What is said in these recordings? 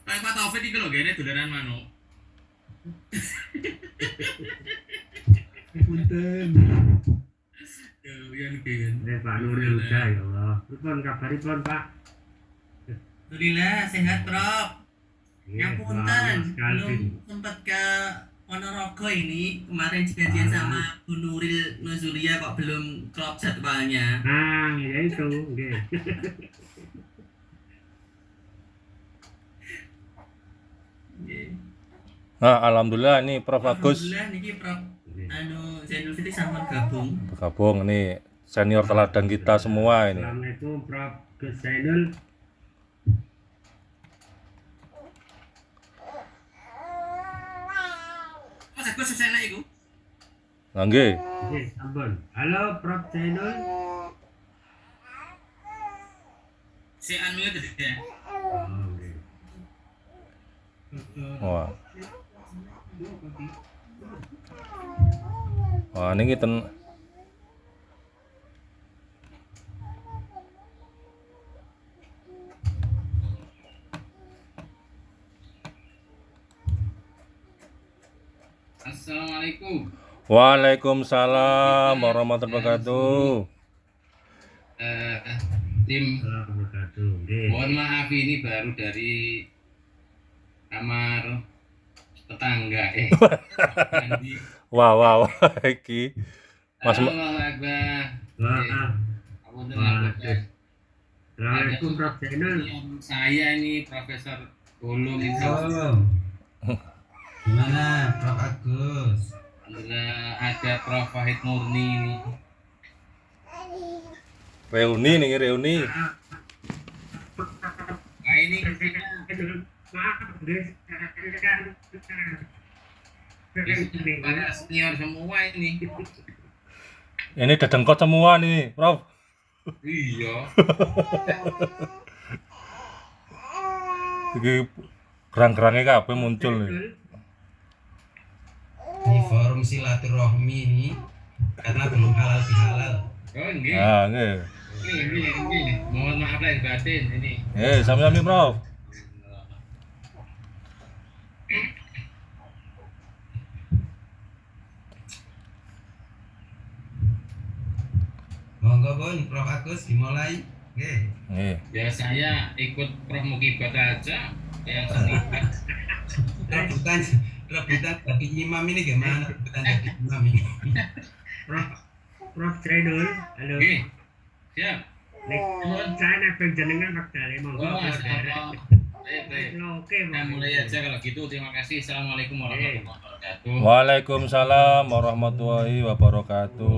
Kayak Pak Taufik iki lho gene dolanan manuk. Punten. Ya gen. Pak Nuril udah ya Allah. Pripun kabaripun, Pak? Alhamdulillah sehat, Prof. Ngapunten, sekali. belum sempat ke Ponorogo ini. Kemarin janjian sama Bu Nuril Nuzulia kok belum klop jadwalnya. Ya itu, nggih. Nah, alhamdulillah ini Prof Agus Alhamdulillah niki Prof Zainul Fitri sampun gabung. bergabung ini senior teladan kita semua ini. Assalamualaikum Prof Gus Zainul. Mas aku sesena iku. Nah, nggih. Nggih, sampun. Halo Prof Zainul. Si anu itu ya. Oh, nggih. Wah. Wah, ini kita Assalamualaikum. Waalaikumsalam warahmatullahi wabarakatuh. Tim Wabarakatuh. Nggih. mohon maaf ini baru dari kamar tetangga Andi. Wah, iki Mas Allahu Akbar. Wah. Apunten Wah, ngapunten. Assalamualaikum Prof Zainul. Saya ini Profesor Ulum Gimana, Prof Agus? Alhamdulillah ada Prof Wahid Murni ini. reuni. Nah ini Maaf, guys. para senior semua ini. Ini dedengkot semua nih, Prof. Iya. Iki gerang-gerangnya kabeh muncul nih. Ini forum silaturahmi ini karena belum halal bihalal. Oh enggak. Nah, nggih. Ini. Mohon maaf lahir batin ini. Sami-sami, Prof. Monggo pun Prof Agus dimulai. Nggih. Nggih. Ya saya ikut Prof Mukibat aja yang seniman. Rebutan jadi imam ini gimana? Rebutan jadi imam ini. Prof Zainul. Halo. Oke. Siap. Nek saya nebeng jenengan wekdale monggo. Oh, apa? Baik. Oke, Kita mulai aja kalau gitu. Terima kasih. Assalamualaikum warahmatullahi wabarakatuh. Waalaikumsalam warahmatullahi wabarakatuh.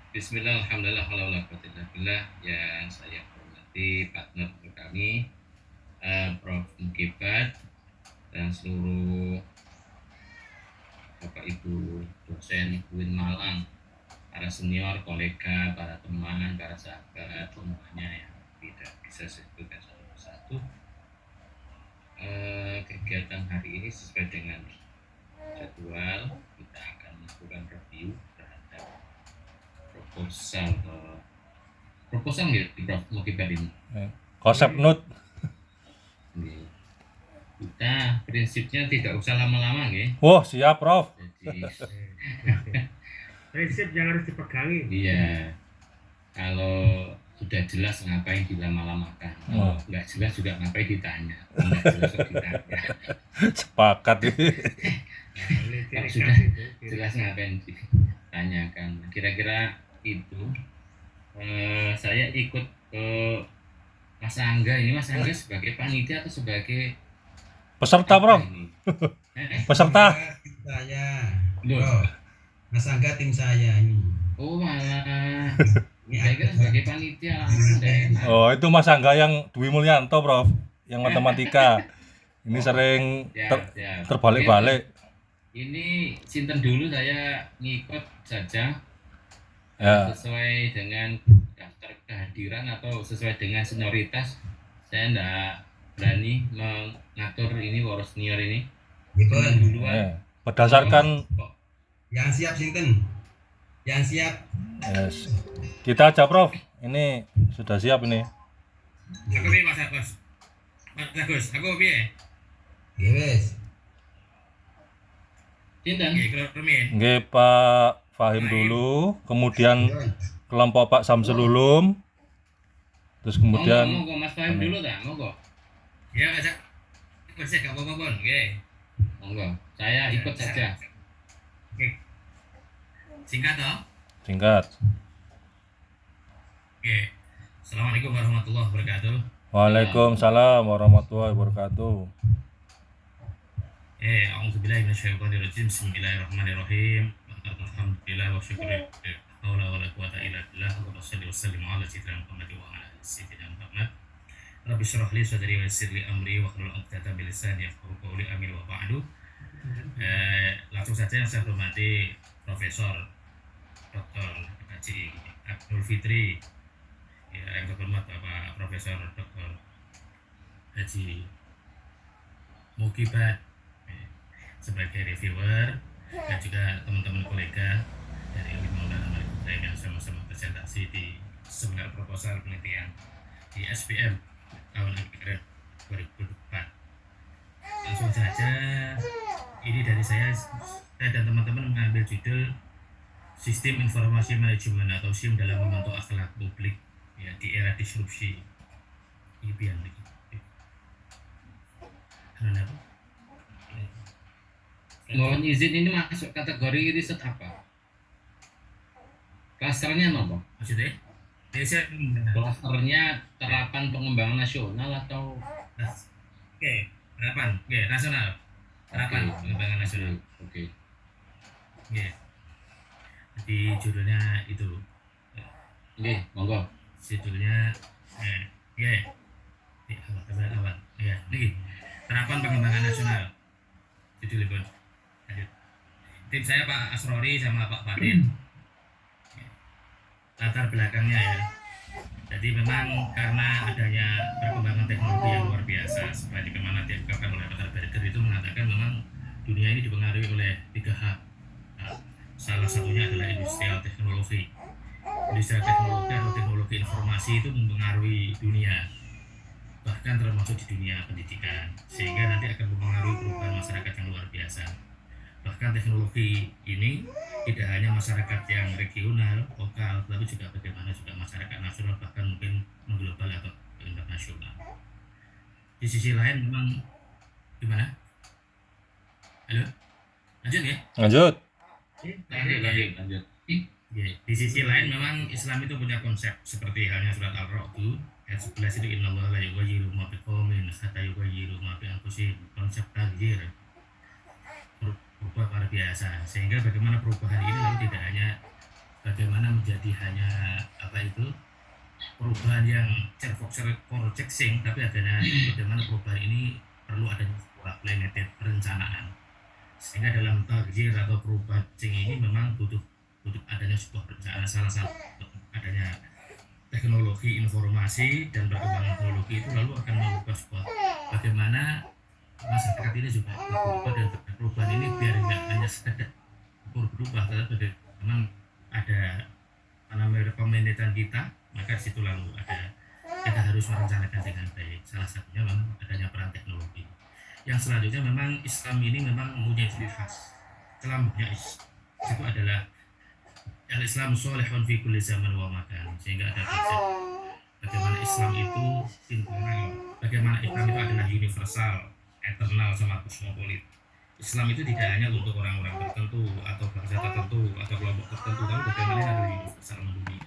Bismillah, alhamdulillah, wala quwwata illa billah. Yang saya hormati partner kami, Prof Mukibat dan seluruh Bapak Ibu dosen UIN Malang, para senior, kolega, para teman, para sahabat semuanya yang tidak bisa saya sebutkan satu persatu. Kegiatan hari ini sesuai dengan jadwal, kita akan melakukan review terhadap proposal gitu di Prof Mukibat ini. Konsep note. Kita prinsipnya tidak usah lama-lama ya. Wah, siap, Prof. Jadi prinsip yang harus dipegangi. iya, kalau sudah jelas ngapain dilama-lamakan, kalau nggak jelas juga ngapain ditanya, nggak jelas kok ditanya. Sepakat. Kalau sudah jelas ngapain ditanyakan. Kira-kira itu. Saya ikut ke Mas Angga ini. Mas Angga sebagai panitia atau sebagai Peserta, Prof. ini? Peserta. Tim saya. Loh. Bro. Mas Angga tim saya ini. Oh malah. Ini Saya kira sebagai panitia langsung deh. Oh, itu Mas Angga yang Dwi Mulyanto, Prof. Yang matematika. Ini sering Ya. terbalik-balik. Ini sinten dulu saya ngikut saja. Ya. Sesuai dengan daftar kehadiran atau sesuai dengan senioritas. Saya enggak berani mengatur ini poros senior ini. Dipun. Duluan. Berdasarkan Yang siap sinten? Yang siap. yes. Kita aja, Prof. Ini sudah siap ini. Oke, Mas Agus. Mas Agus, aku piye? Nggih wis. Cinten. Nggih, kula rumiyin. Nggih Pak Fahim dulu, kemudian kelompok Pak Samsul Ulum, terus kemudian Monggo Mas Fahim dulu ta, monggo. Ya, Mas. Bersih gak apa-apa, Bon. Nggih. Monggo. Saya ikut saja. Oke. Singkat toh? singkat. Oke. Assalamualaikum warahmatullahi wabarakatuh. Waalaikumsalam warahmatullahi wabarakatuh. A'udzubillahi minasyaitonirrajim. Bismillahirrahmanirrahim. Alhamdulillah wa syukur. La haula wala quwata illa billah. Allahumma shalli wa sallim ala sayyidina Muhammad wa ala ali sayyidina Muhammad. Rabbi shrah li sadri wa yassir li amri wa hlul 'uqdatam min lisani yafqahu qawli. Amin wa ba'du. Langsung saja yang saya hormati Profesor Dr. Haji Abdul Fitri, ya, yang terhormat Bapak Profesor Dr. Haji Mukibat sebagai reviewer, dan juga teman-teman kolega dari Maulana Malik Ibrahim yang sama-sama presentasi di seminar proposal penelitian di SPM tahun akhir 2024. Langsung saja, ini dari saya dan teman-teman mengambil judul Sistem Informasi Manajemen atau SIM dalam membentuk akhlak publik, ya, di era disrupsi. IBM lagi. Mohon izin, ini masuk kategori riset apa? Klasternya apa? Maksudnya? Klasternya terapan pengembangan nasional atau? Oke, terapan, oke, nasional. Terapan pengembangan nasional. Oke. Oke. Jadi judulnya itu. Oke, monggo. Judulnya, oke. Awal. Ya, ini terapan pengembangan nasional. Judulnya pun. Tim saya Pak Asrori sama Pak Fatin. Latar belakangnya ya. Jadi memang karena adanya perkembangan teknologi yang luar biasa, seperti bagaimana diungkapkan oleh Peter Berger itu mengatakan memang dunia ini dipengaruhi oleh 3 hal. Nah, salah satunya adalah industrial teknologi. Industrial teknologi atau teknologi informasi itu mempengaruhi dunia, bahkan termasuk di dunia pendidikan, sehingga nanti akan mempengaruhi perubahan masyarakat yang luar biasa. Bahkan teknologi ini tidak hanya masyarakat yang regional, lokal, tapi juga bagaimana juga masyarakat nasional, bahkan mungkin mengglobal atau internasional. Di sisi lain memang gimana? Halo? Lanjut ya? Lanjut. Lanjut. Di sisi lain memang Islam itu punya konsep seperti halnya surat Al-Ra'd ayat 11 itu innallaha la yughayyiru ma biqaumin hatta yughayyiru ma bi anfusihim. Konsep taghyir, berubah luar biasa, sehingga bagaimana perubahan ini lalu tidak hanya bagaimana menjadi hanya perubahan yang checksing, tapi adanya bagaimana perubahan ini perlu adanya sebuah planned perencanaan, sehingga dalam taghyir atau perubahan ini memang butuh adanya sebuah perencanaan. Salah satu adanya teknologi informasi dan perkembangan teknologi itu lalu akan mengubah sebuah bagaimana masyarakat ini juga berubah, dan perubahan ini biar nggak hanya sekedar berubah, tetapi memang ada pemanajemen kita, maka di situ lalu kita harus merencanakan dengan baik. Salah satunya memang adanya peran teknologi. Yang selanjutnya memang Islam ini memang mempunyai ciri khas. Islamnya itu adalah al-Islam sholihun fi kulli zaman wa makan, sehingga ada konsep bagaimana Islam itu internal, bagaimana Islam itu adalah universal, eternal, sama kosmopolit. Islam itu tidak hanya untuk orang-orang tertentu atau bangsa tertentu atau kelompok tertentu, tapi bagaimana ada universal mendunia.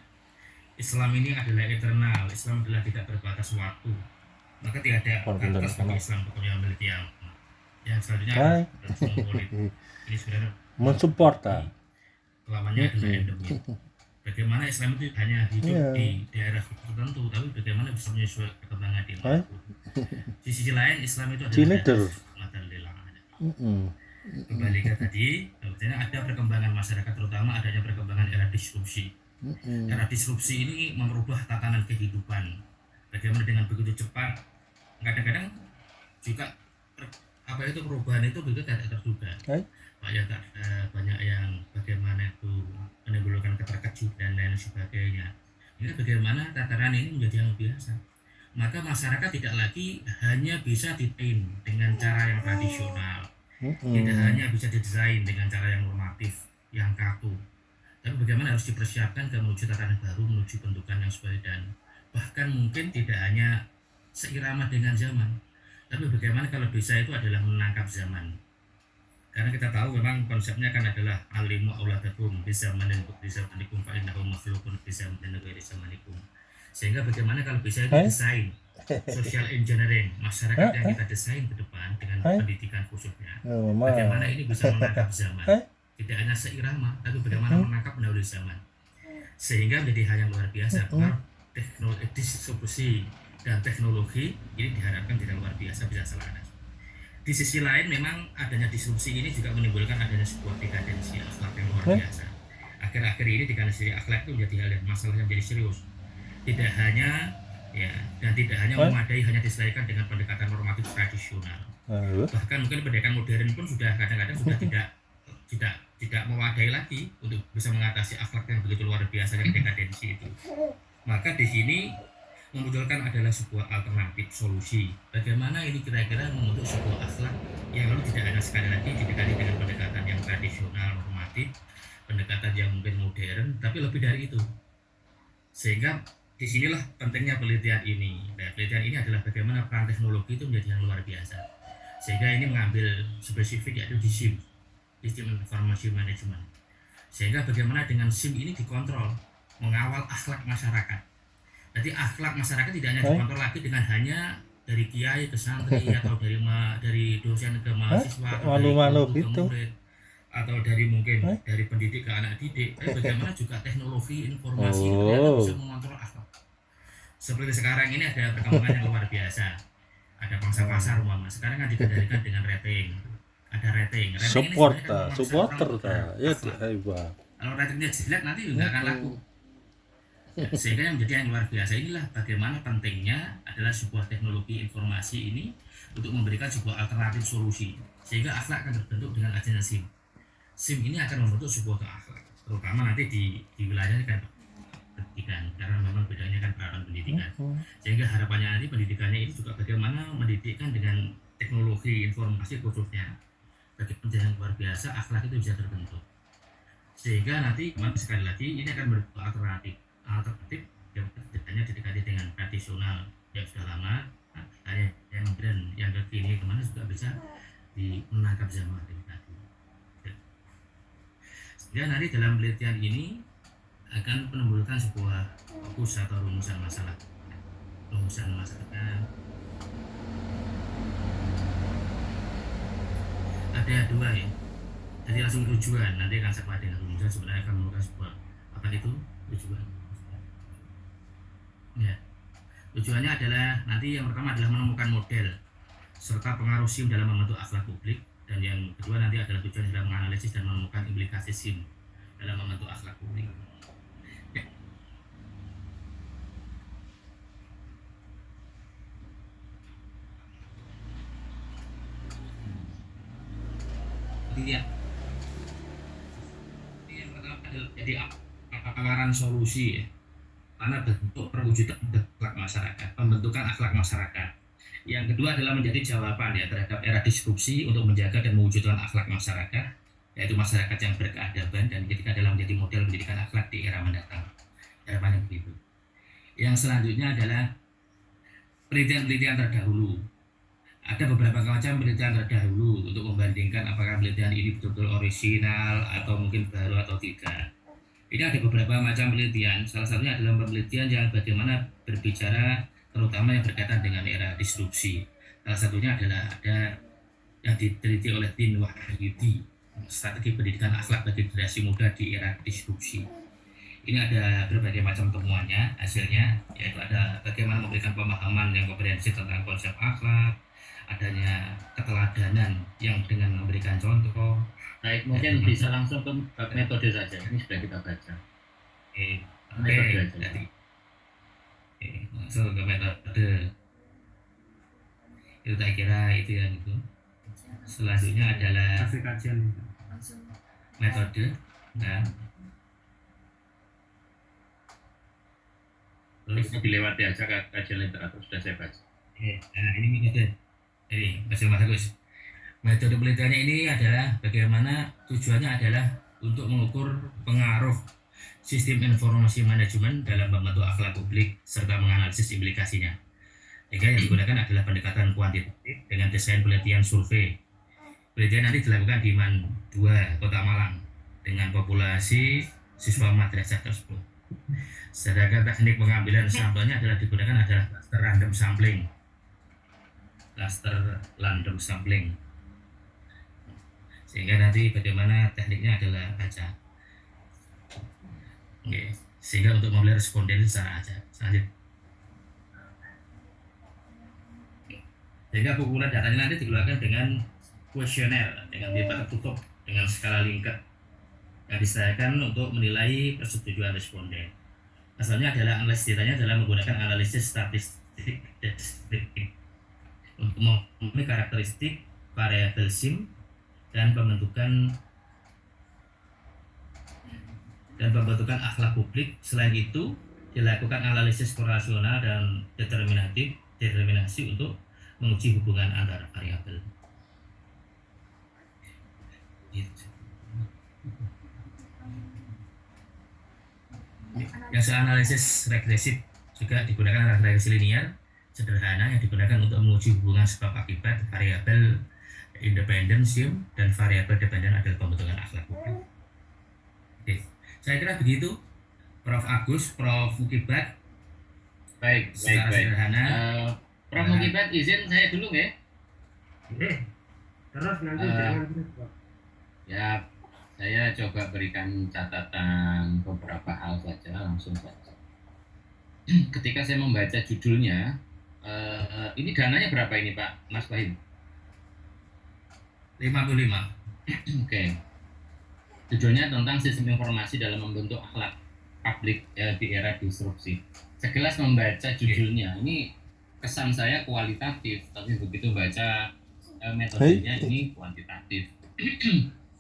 Islam ini adalah eternal, Islam adalah tidak terbatas waktu, maka tidak ada batas bagi Islam pokoknya memiliki yang. Yang selanjutnya adalah kosmopolit. Ini sebenarnya Mensupport lamanya adalah endemik. Bagaimana Islam itu hanya hidup di daerah tertentu, tapi bagaimana bisa menyesuaikan perkembangan di luar. Di sisi lain Islam itu adalah kembali ke tadi, artinya ada perkembangan masyarakat, terutama adanya perkembangan era disrupsi. Era disrupsi ini merubah tatanan kehidupan. Bagaimana dengan begitu cepat, kadang-kadang juga perubahan itu begitu tidak terduga. Banyak yang bagaimana itu menimbulkan keterkejutan dan lain sebagainya. Ini bagaimana tataran ini menjadi yang biasa. maka masyarakat tidak lagi hanya bisa ditrain dengan cara yang tradisional, tidak hanya bisa didesain dengan cara yang normatif, yang kaku, tapi bagaimana harus dipersiapkan ke menuju tatanan baru, menuju bentukan yang sesuai dan bahkan mungkin tidak hanya seirama dengan zaman, tapi bagaimana kalau bisa itu adalah menangkap zaman. Karena kita tahu memang konsepnya kan adalah alimu auladakum bisa zamanikum fa innahum makhluqun bisa ghairi zamanikum. Sehingga bagaimana kalau bisa itu desain social engineering masyarakat yang kita desain ke depan dengan pendidikan khususnya. Bagaimana ini bisa menangkap zaman. Tidak hanya seirama, tapi bagaimana menangkap pendahulu zaman. Sehingga menjadi hal yang luar biasa. Teknologi distribusi dan teknologi ini diharapkan tidak luar biasa bisa selaras. Di sisi lain memang adanya disrupsi ini juga menimbulkan adanya sebuah dekadensi akhlak yang luar biasa. Akhir-akhir ini dekadensi akhlak itu menjadi hal yang masalah yang jadi serius. Tidak hanya memadai hanya diselesaikan dengan pendekatan normatif tradisional. Bahkan mungkin pendekatan modern pun sudah kadang-kadang sudah tidak memadai lagi untuk bisa mengatasi akhlak yang begitu luar biasa yang dekadensi itu. Maka di sini memunculkan adalah sebuah alternatif solusi. Bagaimana ini kira-kira membentuk sebuah akhlak yang lalu tidak hanya sekali lagi didekati dengan pendekatan yang tradisional normatif, pendekatan yang mungkin modern, tapi lebih dari itu. Sehingga disinilah pentingnya penelitian ini. Nah, penelitian ini adalah bagaimana peran teknologi itu menjadi yang luar biasa. Sehingga ini mengambil spesifik yaitu di SIM, Sistem Informasi Management. Sehingga bagaimana dengan SIM ini dikontrol, mengawal akhlak masyarakat. Jadi akhlak masyarakat tidak hanya dikontrol lagi dengan hanya dari kiai ke santri atau dari dosen ke mahasiswa atau dari guru ke murid atau dari mungkin dari pendidik ke anak didik, tapi bagaimana juga teknologi informasi itu ternyata bisa mengontrol akhlak. Seperti sekarang ini ada perkembangan yang luar biasa. Ada pangsa pasar umpama. Sekarang kan dikendalikan dengan rating. Ada rating. Supporter ya hebat. Kalau ratingnya jelek nanti juga akan laku. Sehingga yang menjadi yang luar biasa inilah bagaimana pentingnya adalah sebuah teknologi informasi ini untuk memberikan sebuah alternatif solusi sehingga akhlak akan terbentuk dengan adanya SIM. SIM ini akan membentuk sebuah akhlak, terutama nanti di wilayahnya kan pendidikan, karena memang bedanya kan peralatan pendidikan. Sehingga harapannya nanti pendidikannya ini juga bagaimana mendidikkan dengan teknologi informasi khususnya. Bagaimana yang luar biasa akhlak itu bisa terbentuk. Sehingga nanti sekali lagi ini akan berubah alternatif yang hanya didekati dengan tradisional yang sudah lama, ada yang modern, yang kekini kemana juga bisa menangkap zaman tadi. Sehingga nanti dalam penelitian ini akan menimbulkan sebuah fokus atau rumusan masalah. Ada dua ya. Jadi langsung tujuan nanti akan sama dengan rumusan sebenarnya akan menimbulkan sebuah apa itu tujuan. Ya. Tujuannya adalah nanti yang pertama adalah menemukan model serta pengaruh SIM dalam membentuk akhlak publik, dan yang kedua nanti adalah tujuan dalam menganalisis dan menemukan implikasi SIM dalam membentuk akhlak publik. Ya. Yang pertama adalah jadi akaran solusi ya. Karena bentuk perwujudan akhlak masyarakat, pembentukan akhlak masyarakat. Yang kedua adalah menjadi jawaban ya terhadap era disrupsi untuk menjaga dan mewujudkan akhlak masyarakat, yaitu masyarakat yang berkeadaban dan ketika dalam menjadi model pendidikan akhlak di era mendatang. Harapannya begitu. Yang selanjutnya adalah penelitian-penelitian terdahulu. Ada beberapa macam penelitian terdahulu untuk membandingkan apakah penelitian ini betul-betul orisinal atau mungkin baru atau tidak. Ini ada beberapa macam penelitian, salah satunya adalah penelitian yang bagaimana berbicara terutama yang berkaitan dengan era disrupsi. Salah satunya adalah ada yang diteliti oleh Din Wahyudi, strategi pendidikan akhlak bagi generasi muda di era disrupsi. Ini ada berbagai macam temuannya, hasilnya, yaitu ada bagaimana memberikan pemahaman yang komprehensif tentang konsep akhlak, adanya keteladanan yang dengan memberikan contoh. Baik, mungkin bisa langsung ke metode saja. Ini sudah kita baca. Metode aja. Langsung ke metode. Itu tak kira itu yang itu. Selanjutnya adalah kajian metode. Nah. Terus dilewati aja kajian literatur sudah saya baca. nah ini metode. Ini Mas Agus. Metode penelitiannya ini adalah bagaimana tujuannya adalah untuk mengukur pengaruh sistem informasi manajemen dalam membentuk akhlak publik serta menganalisis implikasinya. Sehingga yang digunakan adalah pendekatan kuantitatif dengan desain penelitian survei. Penelitian nanti dilakukan di MAN 2 Kota Malang dengan populasi siswa madrasah tersebut. Sedangkan teknik pengambilan sampelnya digunakan adalah cluster random sampling. Cluster random sampling. Sehingga nanti bagaimana tekniknya adalah baca. Oke. Sehingga untuk memilih responden secara acak. Selanjutnya. Sehingga kumpulan datanya nanti dikeluarkan dengan kuesioner, dengan tipe tertutup, dengan skala Likert yang disediakan untuk menilai persetujuan responden. Asalnya adalah analisis datanya adalah menggunakan analisis statistik deskriptif untuk memenuhi karakteristik variabel SIM dan pembentukan akhlak publik. Selain itu dilakukan analisis korelasional dan determinasi untuk menguji hubungan antara variabel. Yang analisis regresif juga digunakan regresi linear sederhana yang digunakan untuk menguji hubungan sebab akibat variabel independen SIM dan variabel dependen adalah pembentukan akhlak publik. Oke, saya kira begitu, Prof. Agus, Prof. Mukibat. Baik. Sederhana. Prof. Mukibat izin saya dulu ya. Terus nanti Eh, jangan terus, Pak. Ya, saya coba berikan catatan beberapa hal saja, langsung saja. Ketika saya membaca judulnya, ini dananya berapa ini Pak Mas Fahim? 55. Oke. Judulnya tentang sistem informasi dalam membentuk akhlak publik di era disrupsi. Sekilas membaca judulnya, ini kesan saya kualitatif, tapi begitu baca metodenya ini kuantitatif.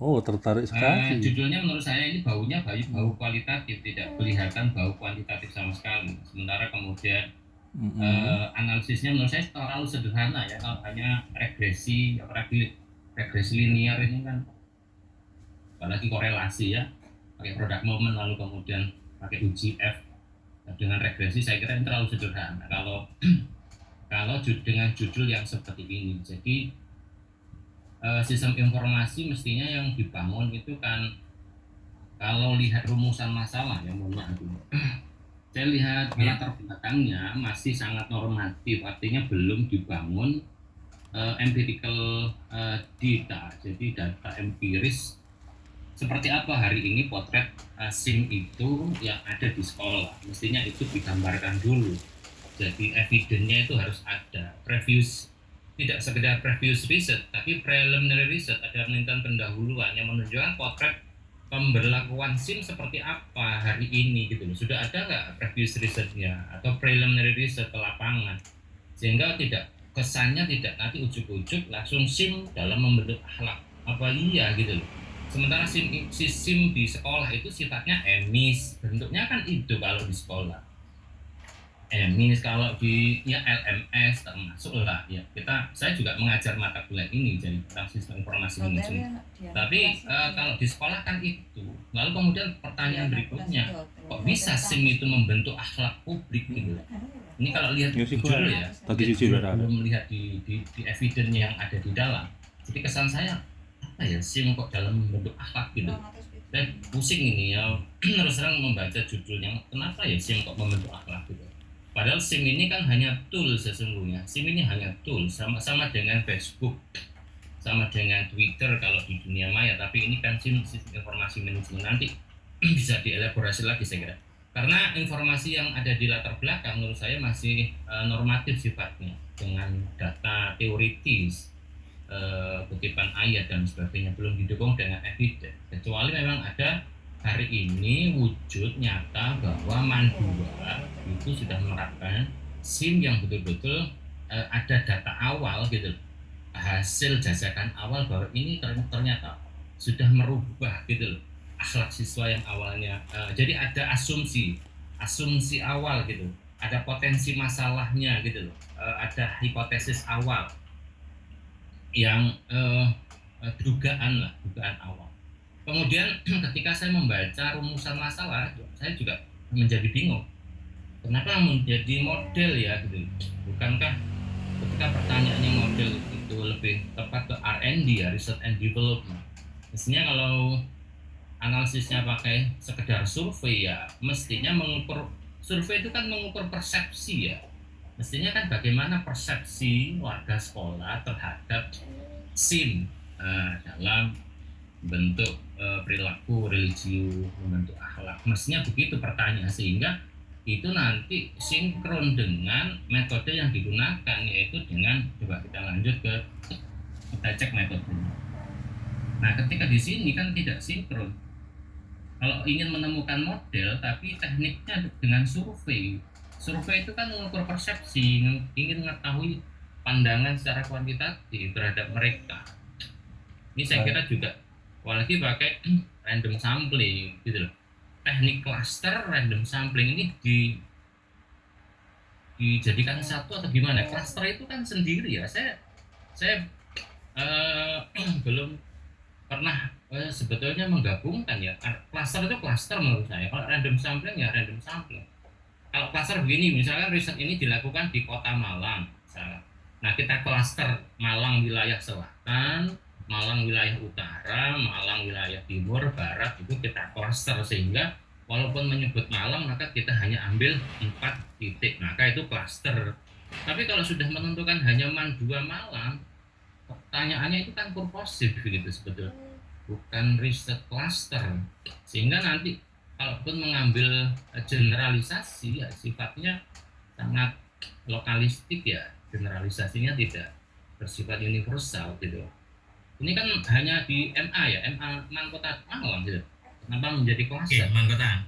Oh, tertarik sekali. Judulnya menurut saya ini baunya bau kualitatif, tidak kelihatan bau kuantitatif sama sekali. Sementara kemudian analisisnya menurut saya terlalu sederhana ya, kalau hanya regresi linear ini kan, apalagi korelasi ya, pakai product moment lalu kemudian pakai uji F dengan regresi, saya kira ini terlalu sederhana kalau dengan judul yang seperti ini. Jadi sistem informasi mestinya yang dibangun itu kan, kalau lihat rumusan masalah ya, mohon maaf dulu, saya lihat latar belakangnya masih sangat normatif, artinya belum dibangun empirical data, jadi data empiris seperti apa hari ini potret SIM itu yang ada di sekolah, mestinya itu digambarkan dulu. Jadi evidence-nya itu harus ada, tidak sekedar previous research, tapi preliminary research, ada penelitian pendahuluan yang menunjukkan potret pemberlakuan SIM seperti apa hari ini gitu loh. Sudah ada nggak previous research-nya atau preliminary research ke lapangan, sehingga kesannya tidak nanti ujuk-ujuk langsung SIM dalam membentuk akhlak apa iya gitu loh. Sementara SIM di sekolah itu sifatnya emis, bentuknya kan itu kalau di sekolah. Emis, kalau di LMS termasuk lah ya, saya juga mengajar mata kuliah ini jadi tentang sistem informasi manajemen. Tapi kalau di sekolah kan itu, lalu kemudian pertanyaan berikutnya, kok bisa SIM itu membentuk akhlak publik gitu? Ini kalau lihat judul ya, belum melihat di evidence yang ada di dalam. Jadi kesan saya, apa ya SIM kok dalam membentuk akhlak gitu? Dan pusing ini ya, terus terang membaca judulnya, kenapa ya SIM kok membentuk akhlak gitu? Padahal SIM ini kan hanya tool sesungguhnya. SIM ini hanya tool, sama dengan Facebook, sama dengan Twitter kalau di dunia maya. Tapi ini kan SIM, sistem informasi manajemen, nanti bisa dielaborasi lagi saya kira. Karena informasi yang ada di latar belakang menurut saya masih normatif sifatnya, dengan data teoritis, kutipan ayat dan sebagainya, belum didukung dengan evidence. Kecuali memang ada hari ini wujud nyata bahwa MAN 2 itu sudah menerapkan SIM yang betul-betul ada data awal gitu, hasil jajakan awal bahwa ini ternyata sudah merubah gitu loh akhlak siswa yang awalnya. Jadi ada asumsi awal gitu, ada potensi masalahnya gitu loh. Ada hipotesis awal yang dugaan awal. Kemudian ketika saya membaca rumusan masalah, saya juga menjadi bingung. Kenapa menjadi model ya gitu? Bukankah ketika pertanyaannya model itu lebih tepat ke R&D ya, research and development. Mestinya kalau analisisnya pakai sekedar survei ya, mestinya mengukur survei itu kan mengukur persepsi ya. Mestinya kan bagaimana persepsi warga sekolah terhadap SIM dalam bentuk perilaku, religius, bentuk akhlak. Mestinya begitu pertanyaan, sehingga itu nanti sinkron dengan metode yang digunakan, yaitu dengan, coba kita lanjut kita cek metodenya. Nah, ketika di sini kan tidak sinkron. Kalau ingin menemukan model tapi tekniknya dengan survei itu kan mengukur persepsi, ingin mengetahui pandangan secara kuantitatif terhadap mereka. Ini saya kira juga apalagi pakai random sampling gitu loh. Teknik cluster random sampling ini dijadikan satu atau gimana? Cluster itu kan sendiri ya. Saya belum pernah sebetulnya menggabungkan ya. Cluster itu cluster menurut saya. Kalau random sampling ya random sampling. Kalau cluster begini, misalkan riset ini dilakukan di Kota Malang, misalnya. Nah, kita cluster Malang wilayah selatan, Malang wilayah utara, Malang wilayah timur, barat, itu kita cluster, sehingga walaupun menyebut Malang maka kita hanya ambil 4 titik, maka itu cluster. Tapi kalau sudah menentukan hanya 2 Malang, pertanyaannya itu kan purposif gitu sebetulnya, bukan riset cluster, sehingga nanti kalaupun mengambil generalisasi ya sifatnya sangat lokalistik ya, generalisasinya tidak bersifat universal gitu. Ini kan hanya di MA ya, MA Kota Malang gitu. Kenapa menjadi cluster? Oke, Kota.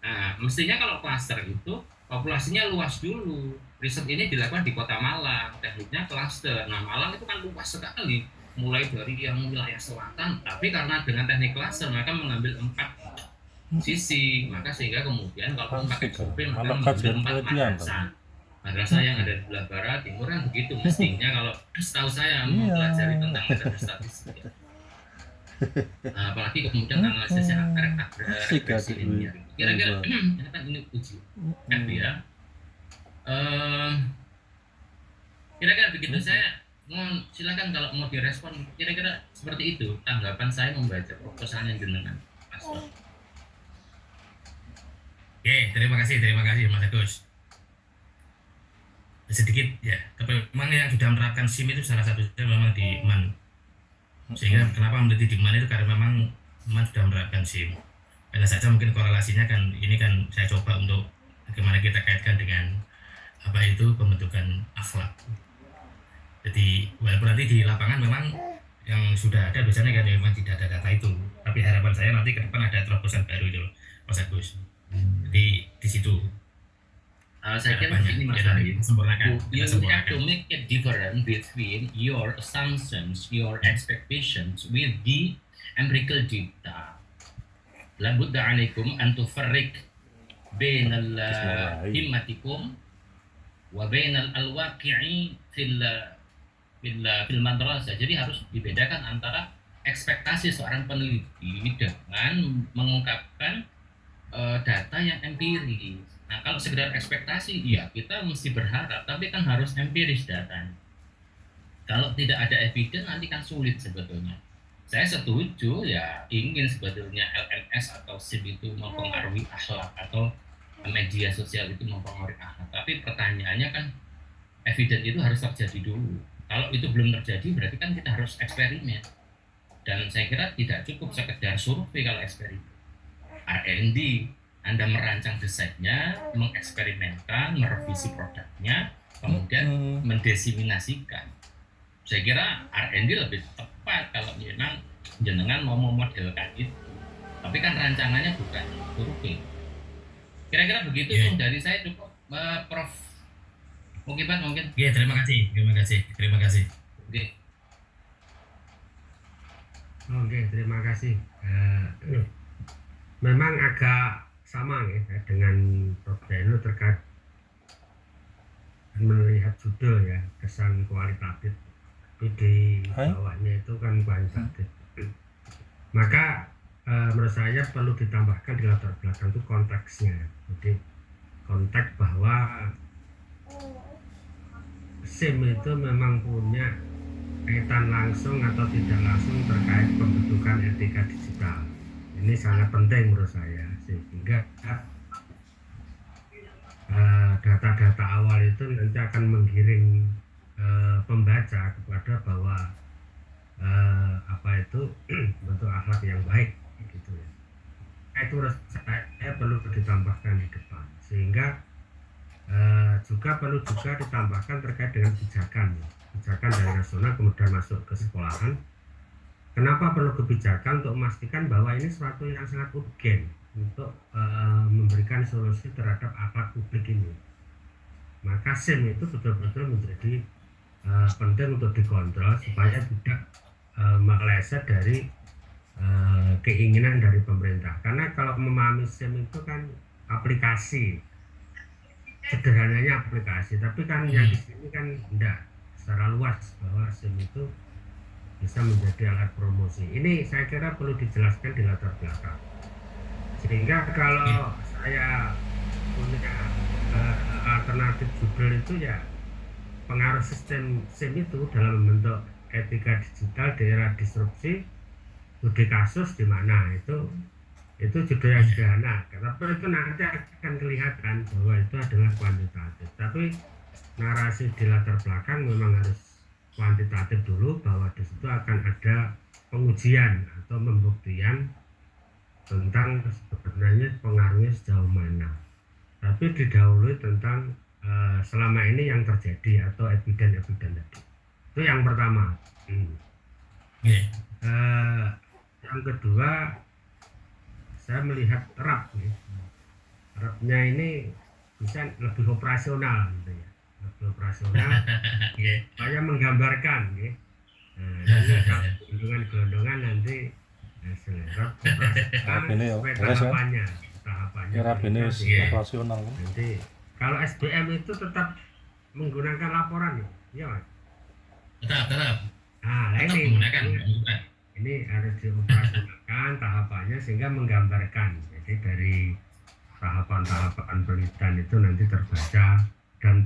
Nah, mestinya kalau cluster itu populasinya luas dulu. Riset ini dilakukan di Kota Malang, tekniknya cluster. Nah, Malang itu kan luas sekali, mulai dari yang wilayah selatan, tapi karena dengan teknik cluster maka mengambil 4 sisi, maka sehingga kemudian kalau pakai survei maka mengambil 4 madrasah yang ada di sebelah barat, timur kan begitu mestinya kalau setahu saya mempelajari tentang metode statistik ya. Nah, apalagi kemudian analisisnya regresi linear. Kira-kira kan ini uji F ya. Kira-kira begitu. Saya mohon silakan kalau mau direspon, kira-kira seperti itu tanggapan saya membaca proposalnya jenengan, Mas. Oke, terima kasih Mas Agus. Sedikit ya, tapi memang yang sudah menerapkan SIM itu salah satunya memang di MAN. Sehingga kenapa meneliti di MAN itu karena memang MAN sudah menerapkan SIM. Karena saja mungkin korelasinya kan, ini kan saya coba untuk bagaimana kita kaitkan dengan apa itu pembentukan akhlak. Jadi walaupun nanti di lapangan memang yang sudah ada biasanya kan memang tidak ada data itu. Tapi harapan saya nanti ke depan ada terobosan baru itu, Mas Agus. Jadi di situ saya kira ini Mas Arif, you have to make a difference between your assumptions, your expectations with the empirical data. Labudda alaikum an tufarriq bain himmatikum wa bain al-waqi'i fil madrasah. Jadi harus dibedakan antara ekspektasi seorang peneliti dengan mengungkapkan data yang empiris. Nah, kalau sekedar ekspektasi, iya kita mesti berharap, tapi kan harus empiris datanya. Kalau tidak ada evidence nanti kan sulit sebetulnya. Saya setuju ya, ingin sebetulnya LMS atau SIM itu mempengaruhi akhlak atau media sosial itu mempengaruhi akhlak. Tapi pertanyaannya kan evidence itu harus terjadi dulu. Kalau itu belum terjadi berarti kan kita harus eksperimen. Dan saya kira tidak cukup sekedar survei kalau eksperimen. R&D, Anda merancang desainnya, mengeksperimenkan, merevisi produknya, kemudian mendesiminasikan. Saya kira R&D lebih tepat kalau memang jenengan mau memodelkan itu. Tapi kan rancangannya bukan survei. Kira-kira begitu dari saya cukup, Prof. Mukibat mungkin. Ya, terima kasih. Oke, terima kasih. Memang agak sama ya dengan Prof. Deno terkait melihat judul ya, kesan kualitatif, tapi di bawahnya itu kan kuantitatif. Maka menurut saya perlu ditambahkan di latar belakang itu konteksnya. Jadi konteks bahwa SIM itu memang punya kaitan langsung atau tidak langsung terkait pembentukan etika digital. Ini sangat penting menurut saya, sehingga data-data awal itu nanti akan menggiring pembaca kepada bahwa apa itu bentuk akhlak yang baik gitu ya. Itu saya perlu ditambahkan di depan, sehingga juga perlu ditambahkan terkait dengan kebijakan dari nasional kemudian masuk ke sekolahan. Kenapa perlu kebijakan? Untuk memastikan bahwa ini sesuatu yang sangat urgen untuk memberikan solusi terhadap akhlak publik ini. Maka SIM itu betul-betul menjadi penting untuk dikontrol supaya tidak meleset dari keinginan dari pemerintah. Karena kalau memahami SIM itu kan aplikasi, sederhananya aplikasi, tapi kan yang di sini kan enggak secara luas bahwa SIM itu bisa menjadi alat promosi. Ini saya kira perlu dijelaskan di latar belakang. Sehingga kalau saya punya alternatif judul itu ya pengaruh sistem SIM itu dalam membentuk etika digital di era disrupsi studi kasus di mana itu judul yang sederhana, tapi itu nanti akan kelihatan bahwa itu adalah kuantitatif. Tapi narasi di latar belakang memang harus kuantitatif dulu, bahwa di situ akan ada pengujian atau pembuktian tentang sebenarnya pengaruhnya sejauh mana. Tapi didahului tentang selama ini yang terjadi atau eviden-eviden tadi. Itu yang pertama. Yang kedua, saya melihat RAP-nya ini bisa lebih operasional gitu ya, lebih operasional supaya menggambarkan gitu. Gelondongan nanti RAP operasional tahapannya RAP ini operasional. Nanti kalau SBM itu tetap menggunakan laporan ya Mas? Tetap ini harus dioperasionalkan tahapannya sehingga menggambarkan. Jadi dari tahapan-tahapan penelitian itu nanti terbaca dan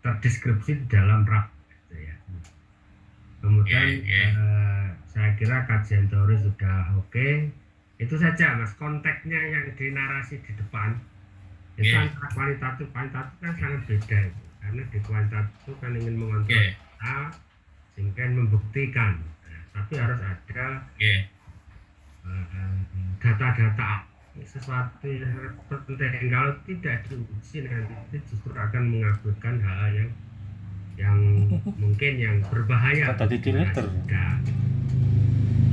terdeskripsi di dalam RAP gitu ya. Kemudian saya kira kajian teori sudah oke. Itu saja Mas, konteksnya yang di narasi di depan itu antara kualitatif kan sangat beda itu. Karena di kualitatif itu kan ingin mengontrol data sehingga membuktikan. Tapi harus ada data-data, sesuatu yang penting. Kalau tidak diuji nanti justru akan mengabaikan hal yang mungkin yang berbahaya. Tadi filter.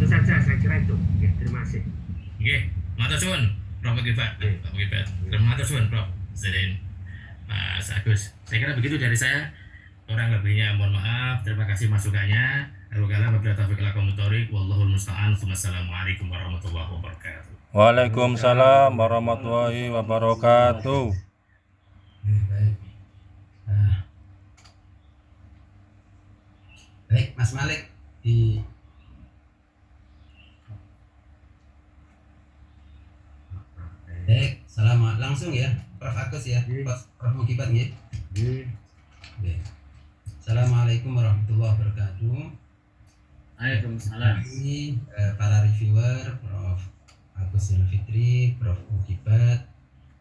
Itu saja saya kira itu. Ya, terima kasih. Matur suwun Prof. Gifat. Matur suwun Prof. Zidin. Mas Agus. Saya kira begitu dari saya. Kurang lebihnya mohon maaf. Terima kasih masukannya. Wallahul musta'an. Wassalamualaikum warahmatullahi wabarakatuh. Waalaikumsalam warahmatullahi wabarakatuh. Baik. Baik, Mas Malik di Baik, salam langsung ya, Prof. Agus ya, Prof. Mugibat ya. Assalamualaikum warahmatullahi wabarakatuh. Waalaikumsalam. Ini para reviewer, Prof. Agus Fitri, Prof. Mugibat,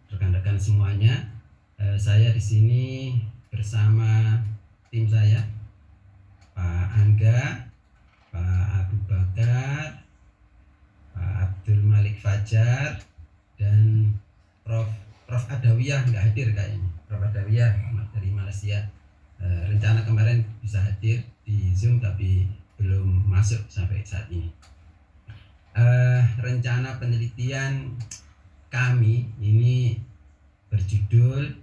rekan-rekan semuanya. Saya di sini bersama tim saya, Pak Angga, Pak Abu Bakar, Pak Abdul Malik Fajar, dan Prof. Adawiyah nggak hadir kayaknya. Prof. Adawiyah dari Malaysia. Rencana kemarin bisa hadir di Zoom tapi belum masuk sampai saat ini. Rencana penelitian kami ini berjudul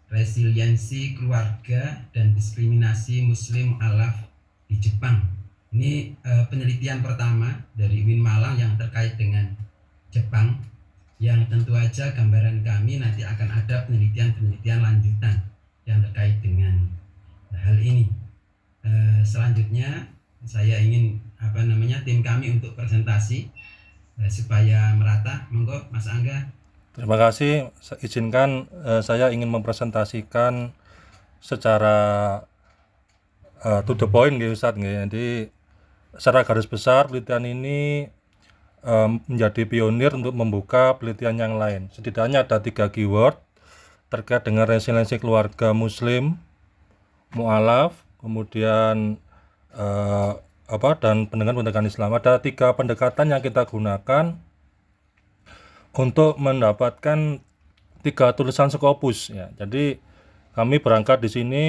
Resiliensi Keluarga dan Diskriminasi Muslim Alaf di Jepang. Ini penelitian pertama dari UIN Malang yang terkait dengan Jepang, yang tentu aja gambaran kami nanti akan ada penelitian-penelitian lanjutan yang terkait dengan hal ini. Selanjutnya saya ingin tim kami untuk presentasi supaya merata. Monggo Mas Angga. Terima kasih. Izinkan saya ingin mempresentasikan secara to the point nggih Ustaz nggih. Jadi secara garis besar penelitian ini menjadi pionir untuk membuka penelitian yang lain. Setidaknya ada 3 keyword terkait dengan resiliensi keluarga muslim, mu'alaf, kemudian dan pendekatan Islam. Ada 3 pendekatan yang kita gunakan untuk mendapatkan 3 tulisan Scopus ya. Jadi kami berangkat di sini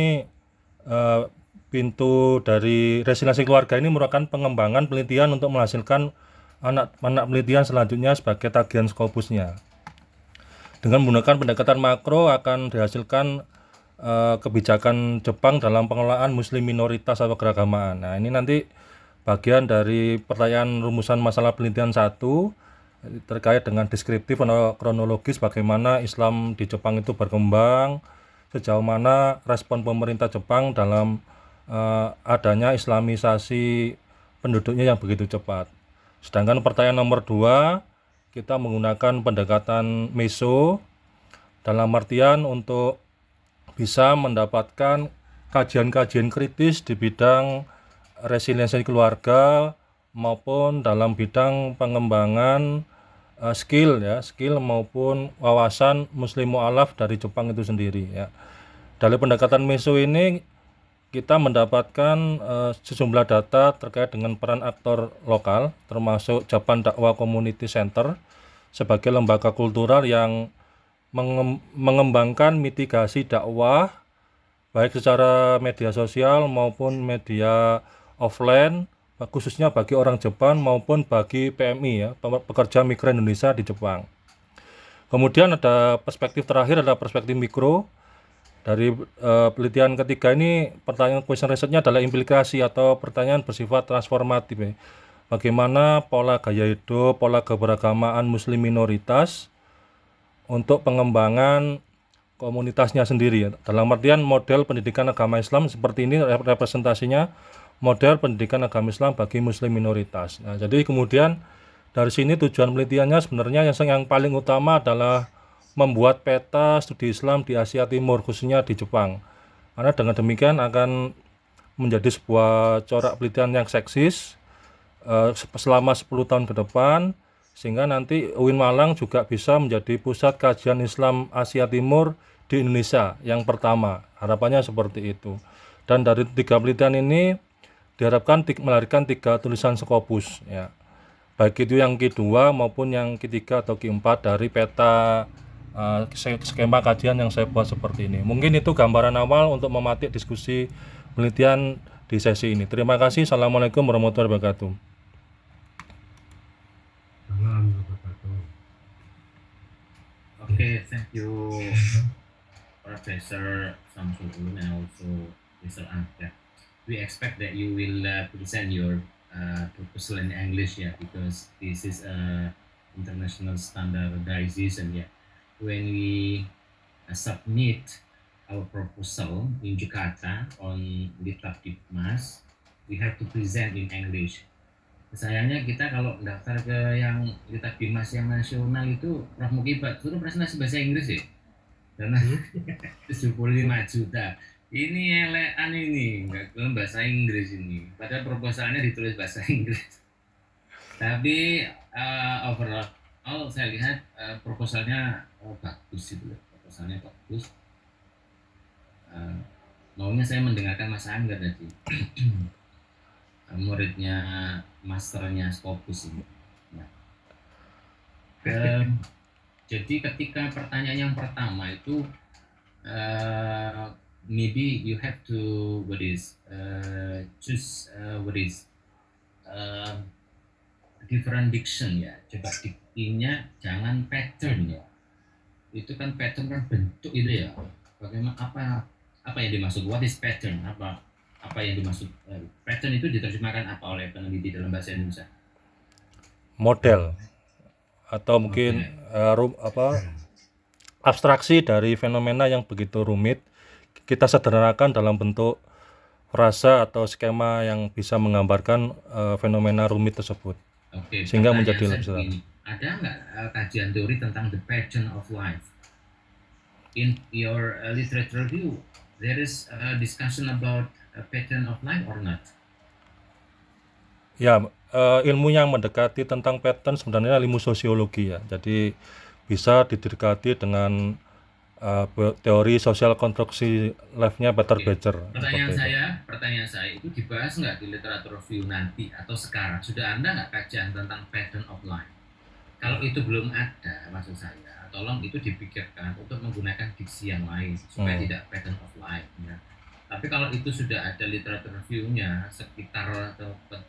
pintu dari resiliensi keluarga ini merupakan pengembangan penelitian untuk menghasilkan anak penelitian selanjutnya sebagai tagihan Scopusnya. Dengan menggunakan pendekatan makro akan dihasilkan kebijakan Jepang dalam pengelolaan muslim minoritas atau keragamaan. Nah, ini nanti bagian dari pertanyaan rumusan masalah penelitian 1 terkait dengan deskriptif atau kronologis bagaimana Islam di Jepang itu berkembang, sejauh mana respon pemerintah Jepang dalam adanya islamisasi penduduknya yang begitu cepat. Sedangkan pertanyaan nomor 2, kita menggunakan pendekatan meso dalam artian untuk bisa mendapatkan kajian-kajian kritis di bidang resiliensi keluarga maupun dalam bidang pengembangan skill maupun wawasan muslim mu'alaf dari Jepang itu sendiri ya. Dari pendekatan meso ini kita mendapatkan sejumlah data terkait dengan peran aktor lokal termasuk Japan Dakwah Community Center sebagai lembaga kultural yang mengembangkan mitigasi dakwah baik secara media sosial maupun media offline khususnya bagi orang Jepang maupun bagi PMI ya, pekerja migran Indonesia di Jepang. Kemudian ada perspektif terakhir adalah perspektif mikro. Dari penelitian ketiga ini pertanyaan question research-nya adalah implikasi atau pertanyaan bersifat transformatif ya. Bagaimana pola gaya hidup, pola keberagamaan muslim minoritas untuk pengembangan komunitasnya sendiri ya. Dalam artian model pendidikan agama Islam seperti ini representasinya model pendidikan agama Islam bagi muslim minoritas. Nah, jadi kemudian dari sini tujuan penelitiannya sebenarnya yang paling utama adalah membuat peta studi Islam di Asia Timur khususnya di Jepang. Karena dengan demikian akan menjadi sebuah corak penelitian yang seksis selama 10 tahun ke depan, sehingga nanti UIN Malang juga bisa menjadi pusat kajian Islam Asia Timur di Indonesia yang pertama. Harapannya seperti itu. Dan dari 3 penelitian ini diharapkan melahirkan 3 tulisan Scopus ya. Baik itu yang kedua maupun yang ketiga atau keempat dari peta skema kajian yang saya buat seperti ini. Mungkin itu gambaran awal untuk mematik diskusi penelitian di sesi ini. Terima kasih. Assalamualaikum warahmatullahi wabarakatuh. Okay, thank you, Professor Samsul Ulum and also Mr. Angga. We expect that you will present your proposal in English, because this is international standardization, When we submit our proposal in Jakarta on Litbangkes, we have to present in English. Sayangnya kita kalau daftar ke yang Litbangkes yang nasional itu Prof Mukibat suruh presentasi bahasa Inggris ya, karena 75 juta. Ini elean ini, nggak dalam bahasa Inggris ini. Padahal proposalnya ditulis bahasa Inggris. Tapi overall saya lihat proposalnya bagus itu, proposalnya bagus. Maunya saya mendengarkan Mas Angga tadi, muridnya, masternya Scopus ini. Jadi ketika pertanyaan yang pertama itu maybe you have to choose different diction ya. Coba diktinya jangan pattern ya. Itu kan pattern kan bentuk itu ya. Bagaimana apa yang dimaksud? What is pattern? Apa yang dimaksud? Pattern itu diterjemahkan apa oleh peneliti dalam bahasa Indonesia? Model atau mungkin abstraksi dari fenomena yang begitu rumit. kita sederhanakan dalam bentuk frasa atau skema yang bisa menggambarkan fenomena rumit tersebut, Oke, sehingga pertanyaan menjadi saya lebih sederhana. begini, ada nggak kajian teori tentang the pattern of life? In your literature review, there is a discussion about a pattern of life or not? Ya, ilmu yang mendekati tentang pattern sebenarnya ilmu sosiologi ya. Jadi bisa didekati dengan teori sosial konstruksi life-nya Peter Oke. Becher. Pertanyaan saya itu dibahas nggak di literatur review nanti atau sekarang? Sudah ada nggak kajian tentang pattern of life? Kalau itu belum ada, maksud saya, tolong itu dipikirkan untuk menggunakan diksi yang lain supaya tidak pattern of life. Ya. Tapi kalau itu sudah ada literatur review-nya sekitar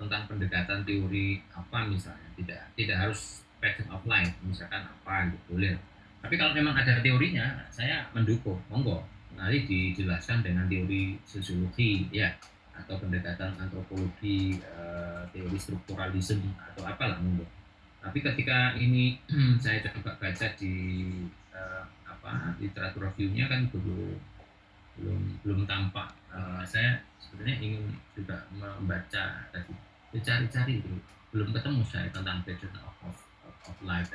tentang pendekatan teori apa misalnya, tidak harus pattern of life, misalkan apa gitu boleh. Tapi kalau memang ada teorinya, saya mendukung, monggo. Nanti dijelaskan dengan teori sosiologi, ya, atau pendekatan antropologi, teori strukturalisme atau apalah monggo. Tapi ketika ini saya coba baca di literatur review-nya kan belum tampak. Saya sebenarnya ingin juga membaca tadi, cari-cari itu belum ketemu saya tentang pattern of life.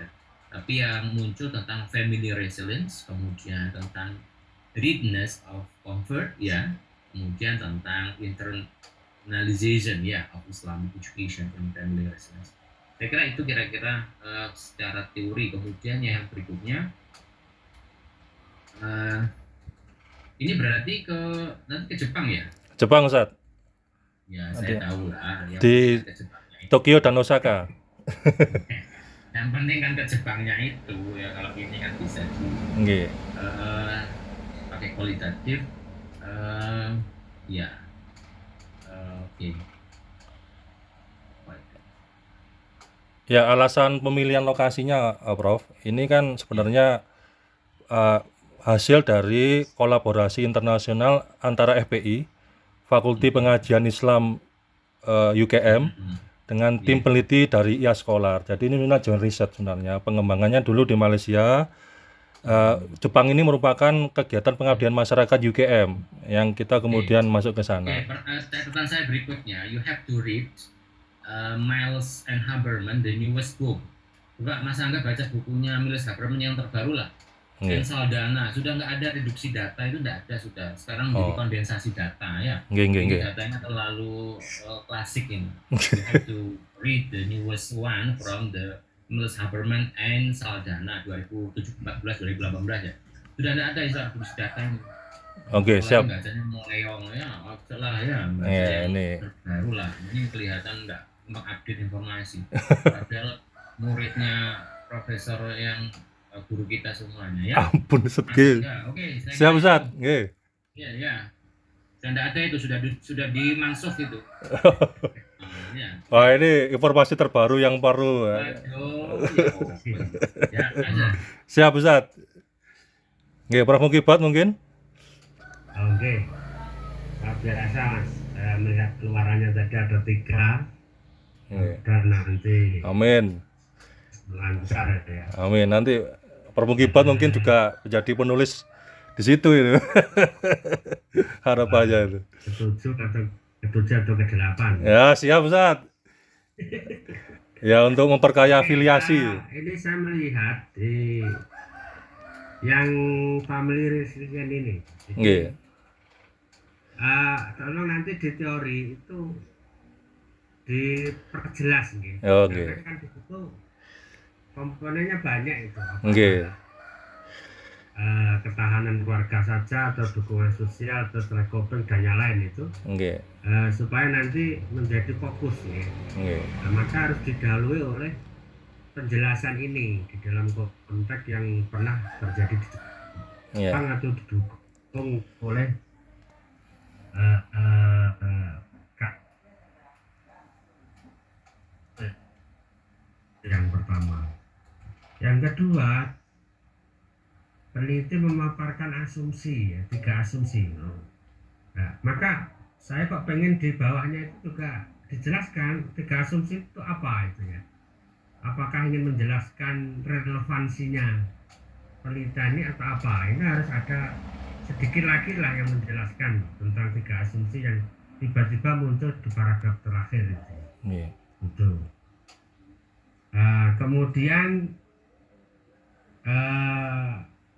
Tapi yang muncul tentang family resilience, kemudian tentang readiness of comfort, ya, kemudian tentang internalization, ya, of Islamic education and family resilience. Saya kira itu kira-kira secara teori. Kemudian yang berikutnya, ini berarti nanti ke Jepang ya? Jepang, Ustaz. Ya, saya tahu lah. Di ke Jepangnya itu. Tokyo dan Osaka. Yang penting kan ke Jepangnya itu ya, kalau ini kan bisa pakai kualitatif, ya, oke. Ya, alasan pemilihan lokasinya, Prof, ini kan sebenarnya hasil dari kolaborasi internasional antara FPI, Fakulti Pengajian Islam UKM, dengan tim peneliti dari IA Scholar. Jadi ini joint research sebenarnya. Pengembangannya dulu di Malaysia. Jepang ini merupakan kegiatan pengabdian masyarakat UKM yang kita kemudian masuk ke sana. Catatan saya berikutnya, you have to read Miles and Haberman, the newest book. Coba Mas Angga baca bukunya Miles Haberman yang terbaru lah. Dan Saldana, sudah nggak ada reduksi data, itu nggak ada sudah. Sekarang menjadi kondensasi data ya. Datanya terlalu klasik ini. You have to read the newest one from the Miles Haberman and Saldana 2014-2018 ya. Sudah nggak ada istilah reduksi data ini. Oke, siap. Bacanya meleong ya, salah ya. Ini baru lah. Ini kelihatan nggak mengupdate informasi. Padahal muridnya profesor yang guru kita semuanya ya. Ampun, Setgil. Oke, siap, Ustaz. Nggih. Iya. Dan tidak ada itu, sudah dimansuh itu. Ya. Wah, ini informasi terbaru yang baru. Ya, aja. Siap, Ustaz. Nggih, Prof Mukibat mungkin. Oke. Biasa melihat keluarannya tadi ada 3. Dan nanti amin. Lancar ya. Amin. Nanti Prof Mukibat mungkin juga menjadi penulis di situ itu. Harapannya itu. Ke-7 atau ke-8. Ya, siap, Ustaz. Ya, untuk memperkaya afiliasi. Ini saya melihat di yang family resilience ini. Nggih. Tolong nanti di teori itu diperjelas nggih. Oke. Karena kan di situ komponennya banyak itu. Nggih. Ketahanan keluarga saja atau dukungan sosial atau coping dan yang lain itu. Nggih. Supaya nanti menjadi fokus ya. Nggih. Nah, maka harus didahului oleh penjelasan ini di dalam konteks yang pernah terjadi di Jepang atau didukung oleh yang pertama. Yang kedua, peneliti memaparkan asumsi ya, 3 asumsi. Nah, maka saya kok pengen di bawahnya itu juga dijelaskan 3 asumsi itu apa itu ya. Apakah ingin menjelaskan relevansinya penelitian ini atau apa? Ini harus ada sedikit lagi lah yang menjelaskan tentang 3 asumsi yang tiba-tiba muncul di paragraf terakhir itu. Nggih. Itu. Kemudian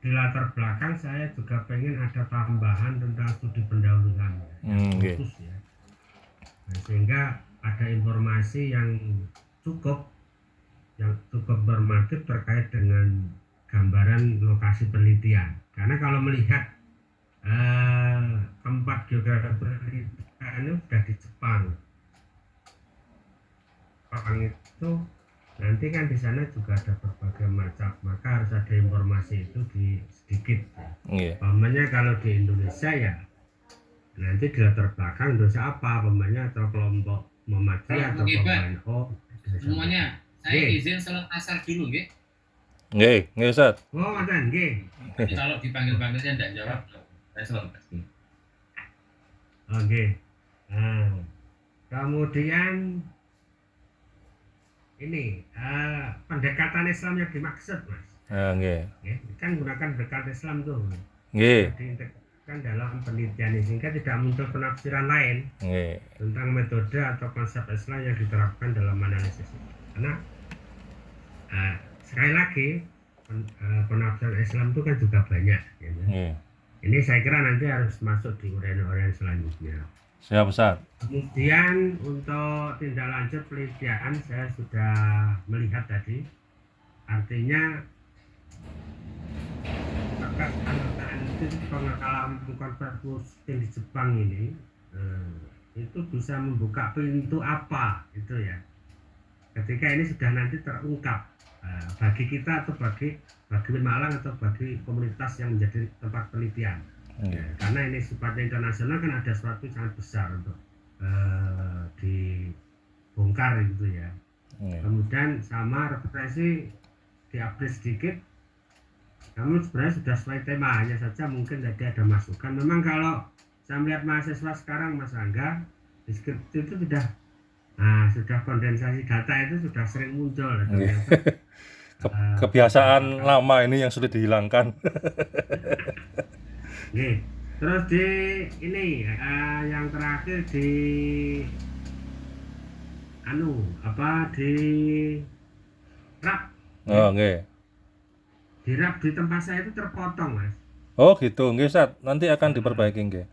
di latar belakang saya juga pengen ada tambahan tentang studi pendahuluan Nggih. khusus ya. Nah, sehingga ada informasi yang cukup normatif terkait dengan gambaran lokasi penelitian. Karena kalau melihat tempat geografi penelitian itu sudah di Jepang. Jepang itu nanti kan di sana juga ada berbagai macam, maka harus ada informasi itu di sedikit. Nggih. Pamannya kalau di Indonesia ya nanti di latar belakang Indonesia apa, pamannya atau kelompok Muhammadiyah atau kelompok NU. Semuanya, saya Nggih. izin salat asar dulu, nggih. Nggih, Ustaz. Oh, ngoten nggih. Tapi kalau dipanggil-panggil saya tidak jawab, saya salat asar. Oke. Nah, kemudian ini pendekatan Islam yang dimaksud, Mas. Nggih. Ya, kan gunakan pendekatan Islam tuh. Nggih. Diintegrasikan dalam penelitian ini sehingga tidak muncul penafsiran lain Nggih. tentang metode atau konsep Islam yang diterapkan dalam analisis ini. Karena sekali lagi penafsiran Islam itu kan juga banyak. Gitu. Nggih. Ini saya kira nanti harus masuk di uraian-uraian selanjutnya. Siap, Ustaz. Kemudian untuk tindak lanjut penelitian saya sudah melihat tadi, artinya pengalaman Konfusius di Jepang ini itu bisa membuka pintu apa itu ya. Ketika ini sudah nanti terungkap bagi kita atau bagi Malang atau bagi komunitas yang menjadi tempat penelitian. Ya, karena ini sifatnya internasional kan ada sesuatu sangat besar untuk dibongkar gitu ya. Kemudian sama referensi diupdate sedikit. Namun sebenarnya sudah sesuai tema, hanya saja mungkin tadi ada masukan. Memang kalau saya melihat mahasiswa sekarang, Mas Angga, di skripsi itu sudah kondensasi data itu sudah sering muncul. Kebiasaan lama ini yang sudah dihilangkan. Nih, terus di ini yang terakhir di di rap. Oh, nggih. Di rap di tempat saya itu terpotong, Mas. Oh, gitu. Nggih, Ustaz. Nanti akan diperbaiki, nggih.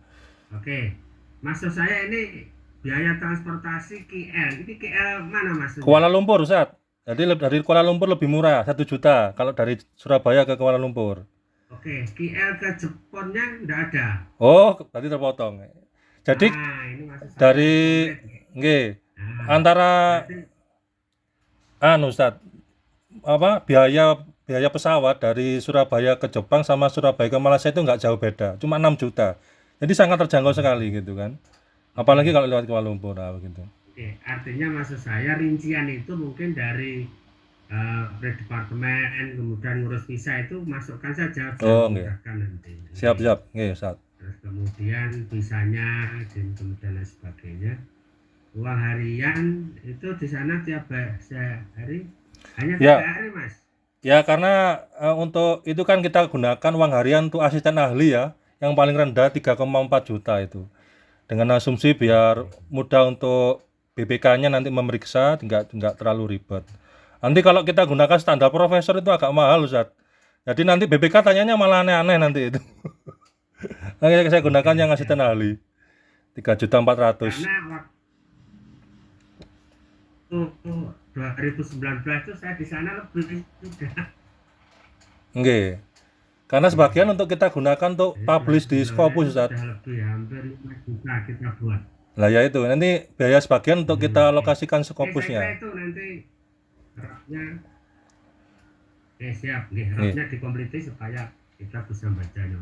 Oke. Maksud saya ini biaya transportasi KL. Ini KL mana, Mas? Kuala Lumpur, Ustaz. Jadi dari Kuala Lumpur lebih murah, 1 juta kalau dari Surabaya ke Kuala Lumpur. Oke, KL ke Jeponnya enggak ada. Oh, tadi terpotong. Jadi Ini maksud saya dari konkret. nggih, Nah, antara berarti Ustaz, biaya pesawat dari Surabaya ke Jepang sama Surabaya ke Malaysia itu nggak jauh beda, cuma 6 juta. Jadi sangat terjangkau sekali gitu kan. Apalagi kalau lewat Kuala Lumpur gitu. oke, artinya maksud saya rincian itu mungkin dari departemen kemudian ngurus visa itu masukkan saja Oh, nggih. memudahkan nanti. Siap, nggih, Ustaz. Terus kemudian visanya dan kemudian lain sebagainya. Uang harian itu di sana tiap hari hanya Ya. 3 hari, Mas. Ya karena untuk itu kan kita gunakan uang harian untuk asisten ahli ya, yang paling rendah 3,4 juta itu. Dengan asumsi biar mudah untuk BPK-nya nanti memeriksa, nggak terlalu ribet. Nanti kalau kita gunakan standar profesor itu agak mahal, Ustaz. Jadi nanti BPK tanyanya malah aneh-aneh nanti itu. Makanya saya gunakan yang asisten ahli 3.400.000. Karena waktu 2019 itu saya di sana lebih sudah. Nggih. Karena sebagian untuk kita gunakan untuk publish di Scopus, Ustaz. Sudah lebih hampir 5 juta kita buat. Lah ya itu, nanti biaya sebagian untuk kita alokasikan Saya kira Scopusnya. itu nanti rapnya siap, rapnya dikompleti supaya kita bisa bacanya.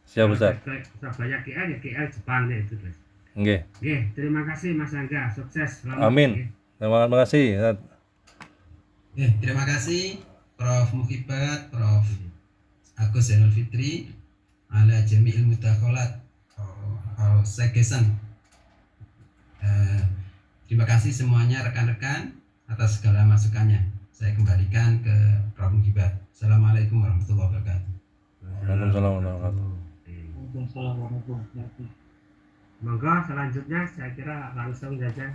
Siap, Ustaz. Surabaya KL ya KL Jepang ya itu, Mas. Nggih. Terima kasih Mas Angga, sukses. Selamat. Amin. Terima kasih, Ustaz. Terima kasih Prof. Muhibat, Prof. Agus Zainul Fitri, ala jami'il mudakhalat segesan. Terima kasih semuanya rekan-rekan atas segala masukannya. Saya kembalikan ke Prof. Muhibat. Assalamualaikum warahmatullahi wabarakatuh. Waalaikumsalam warahmatullahi wabarakatuh. Monggo selanjutnya saya kira langsung saja